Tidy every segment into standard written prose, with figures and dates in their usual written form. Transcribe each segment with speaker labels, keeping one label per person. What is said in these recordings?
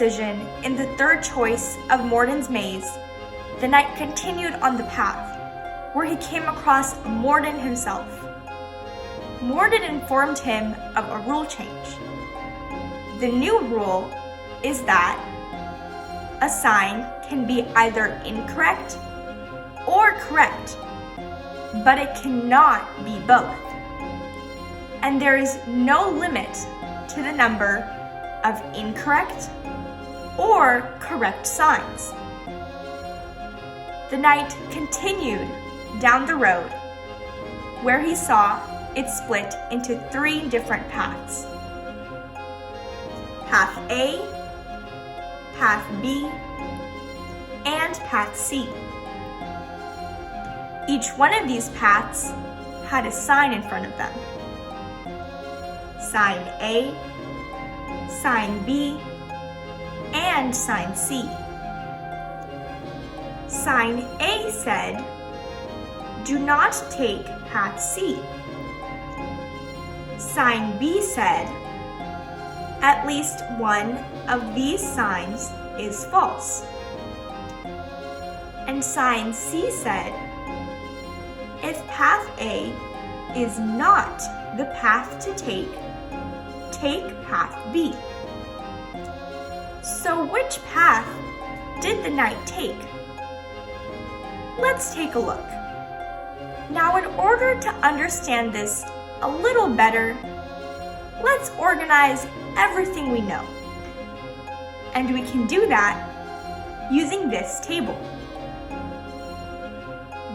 Speaker 1: decision in the third choice of Mordin's maze, the knight continued on the path, where he came across Mordin himself. Mordin informed him of a rule change. The new rule is that a sign can be either incorrect or correct, but it cannot be both. And there is no limit to the number of incorrect or correct signs. The knight continued down the road, where he saw it split into 3 different paths: Path A, Path B, and Path C. Each one of these paths had a sign in front of them. Sign A, sign B, and sign C. Sign A said, "Do not take path C." Sign B said, "At least one of these signs is false." And sign C said, "If path A is not the path to take path B." So which path did the knight take? Let's take a look. Now, in order to understand this a little better, let's organize everything we know. And we can do that using this table.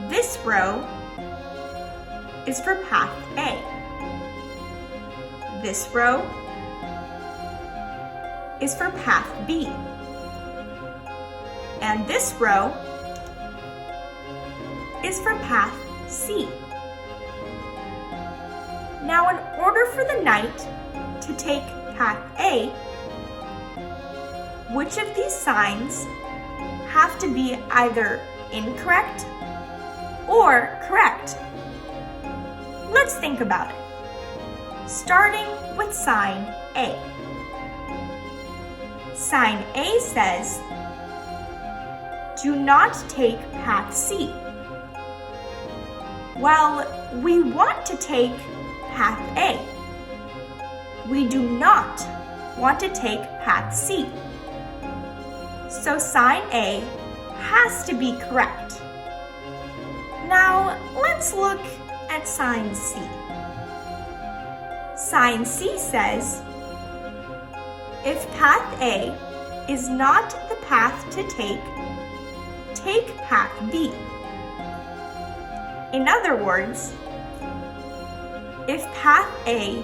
Speaker 1: This row is for path A. This row is for path B. And this row is for path C. Now, in order for the knight to take path A, which of these signs have to be either incorrect or correct? Let's think about it. Starting with sign A. Sign A says, "Do not take path C." Well, we want to take path A. We do not want to take path C. So sign A has to be correct. Now, let's look at sign C. Sign C says, "If path A is not the path to take path B." In other words, if path A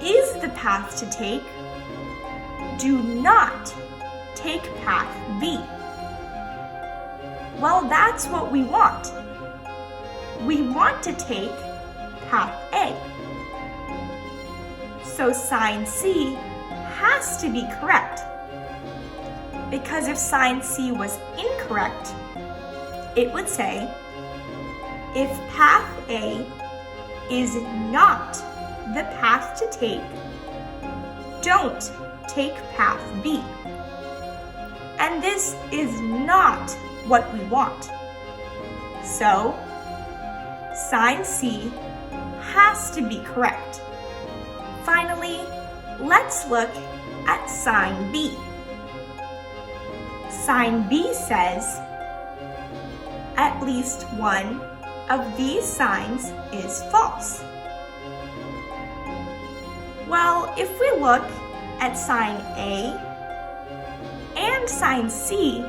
Speaker 1: is the path to take, do not take path B. Well, that's what we want. We want to take path A. So sign C has to be correct, because if sign C was incorrect, it would say, "If path A is not the path to take, don't take path B." And this is not what we want. So, sign C has to be correct. Finally, let's look at sign B. Sign B says, "At least one of these signs is false." Well, if we look at sign A and sign C,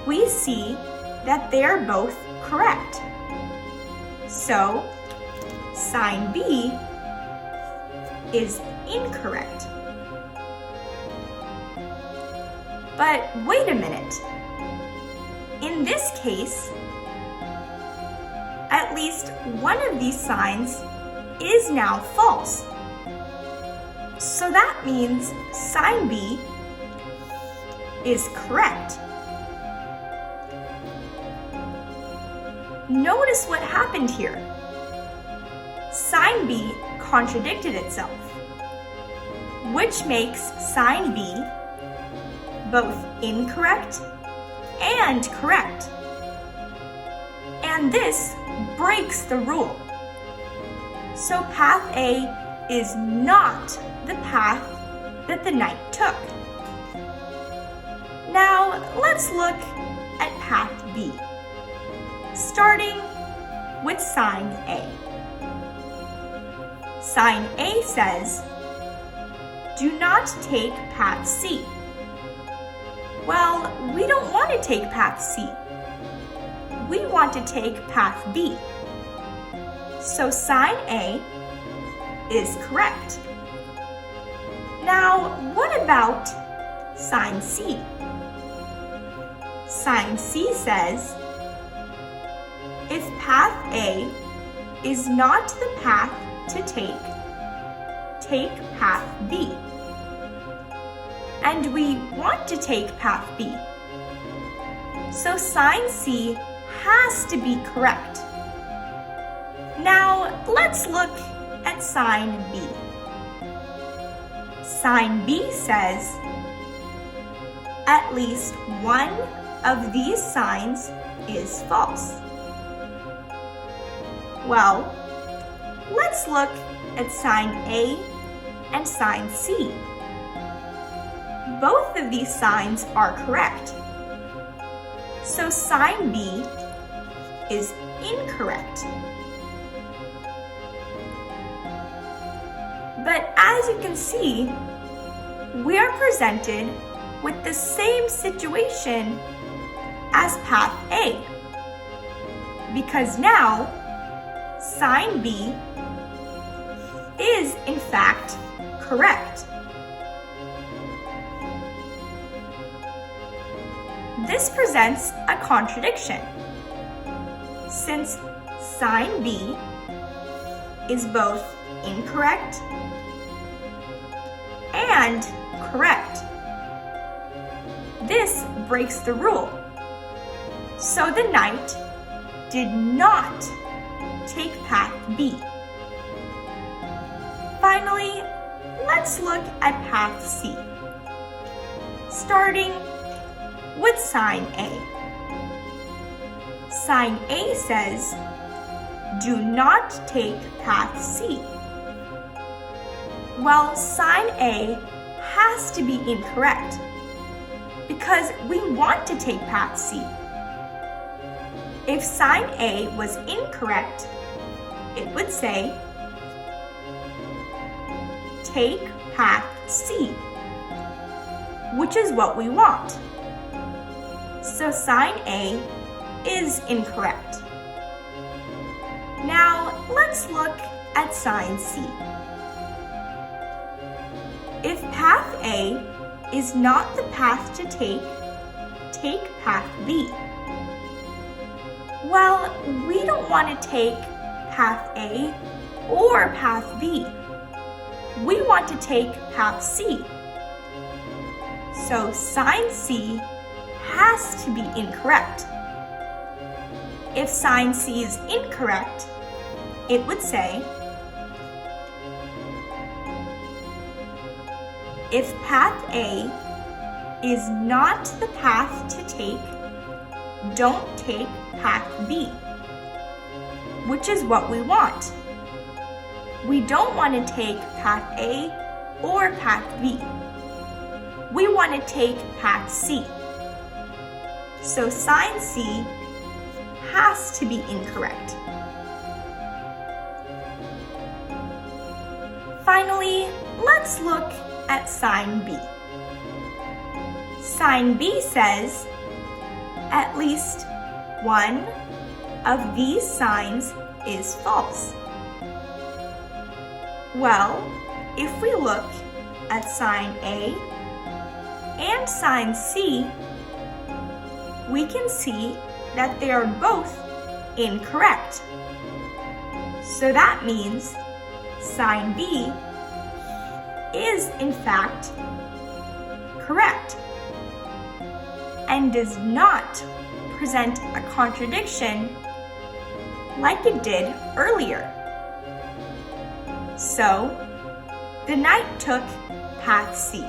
Speaker 1: we see that they're both correct. So, sign B is incorrect. But wait a minute. In this case, at least one of these signs is now false. So that means sign B is correct. Notice what happened here. Sign B contradicted itself, which makes sign B both incorrect and correct. And this breaks the rule. So path A is not the path that the knight took. Now let's look at path B, starting with sign A. Sign A says, do not take path C. Well, we don't want to take path C. We want to take path B. So sign A is correct. Now, what about sign C? Sign C says, if path A is not the path to take path B. And we want to take path B. So sign C has to be correct. Now, let's look at sign B. Sign B says, at least one of these signs is false. Well, let's look at sign A and sign C. Both of these signs are correct. So sign B is incorrect. But as you can see, we are presented with the same situation as path A, because now sign B is in fact correct. This presents a contradiction, since sign B is both incorrect and correct. This breaks the rule. So the knight did not take path B. Finally, let's look at path C, starting with sign A. Sign A says, do not take path C. Well, sign A has to be incorrect because we want to take path C. If sign A was incorrect, it would say, take path C, which is what we want. So sign A is incorrect. Now let's look at sign C. If path A is not the path to take path B. Well, we don't want to take path A or path B. We want to take path C. So sign C has to be incorrect. If sign C is incorrect, it would say, if path A is not the path to take, don't take path B, which is what we want. We don't want to take path A or path B. We want to take path C. So sign C has to be incorrect. Finally, let's look at sign B. Sign B says, at least one of these signs is false. Well, if we look at sign A and sign C, we can see that they are both incorrect. So that means sign B is in fact correct and does not present a contradiction like it did earlier. So the knight took path C.